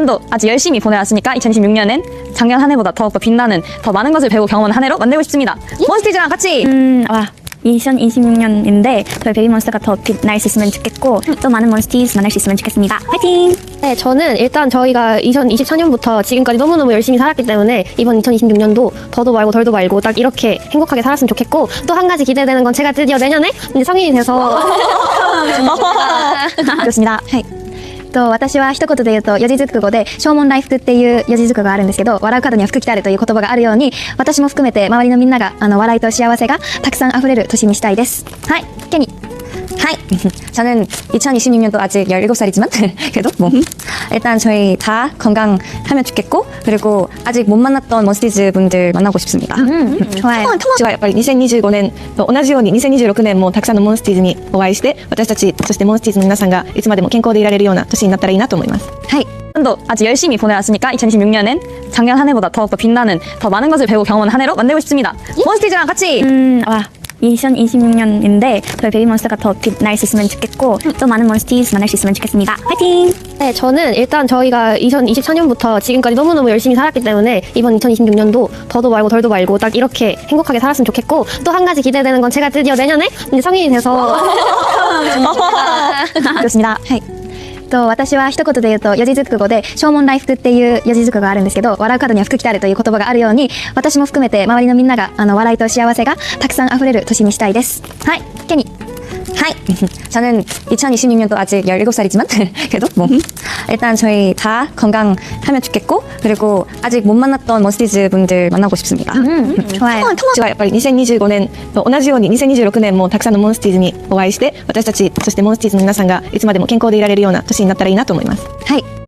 도 아주 열심히 보내왔으니까 2026년엔 작년 한 해보다 더 빛나는 더 많은 것을 배우고 경험한 한 해로 만들고 싶습니다. 몬스티즈랑 같이 2026년인데 저희 베이비몬스터가 더 빛날 수 있으면 좋겠고 또 많은 몬스티즈 만날 수 있으면 좋겠습니다. 화이팅! 네, 저는 일단 저희가 2024년부터 지금까지 너무너무 열심히 살았기 때문에 이번 2026년도 더도 말고 덜도 말고 딱 이렇게 행복하게 살았으면 좋겠고 또 한 가지 기대되는 건 제가 드디어 내년에 이제 성인이 돼서 그렇습니다. と私は一言で言うと四字熟語で正門来福っていう四字熟語があるんですけど、笑う角には福来たるという言葉があるように、私も含めて周りのみんなが笑いと幸せがたくさん溢れる年にしたいです。はい、ケニー。 하이! 저는 2026년도 아직 17살이지만 그래도 뭐 일단 저희 다 건강하면 좋겠고 그리고 아직 못 만났던 몬스티즈 분들 만나고 싶습니다. 좋아요. やっぱり2025年と同じように2026年もたくさんのモンスティーズにお会いして私たちそしてモンスティーズの皆さんがいつまでも健康でいられるような年になったらいいなと思います。 하이! 도 아주 열심히 보내왔으니까 2026년엔 작년 한 해보다 더 빛나는 더 많은 것을 배우고 경험한 한 해로 만들고 싶습니다. 몬스티즈랑 같이 2026년인데 저희 베이비몬스터가 더 빛날 수 있으면 좋겠고 또 많은 몬스티즈 만날 수 있으면 좋겠습니다. 화이팅! 네, 저는 일단 저희가 2024년부터 지금까지 너무너무 열심히 살았기 때문에 이번 2026년도 더도 말고 덜도 말고 딱 이렇게 행복하게 살았으면 좋겠고 또 한 가지 기대되는 건 제가 드디어 내년에 이제 성인이 돼서 그렇습니다. と私は一言で言うと四字熟語で正門来福っていう四字熟語があるんですけど、笑う角には福来たるという言葉があるように、私も含めて周りのみんなが笑いと幸せがたくさん溢れる年にしたいです。はい、ケニー。 하이! 저는 2026년도 아직 17살이지만 그래도 뭐 일단 저희 다 건강하면 좋겠고 그리고 아직 못 만났던 몬스티즈 분들 만나고 싶습니다. 좋아요. やっぱり2025年と同じように2026年もたくさんのモンスティーズにお会いして私たちそしてモンスティーズの皆さんがいつまでも健康でいられるような年になったらいいなと思います。 하이!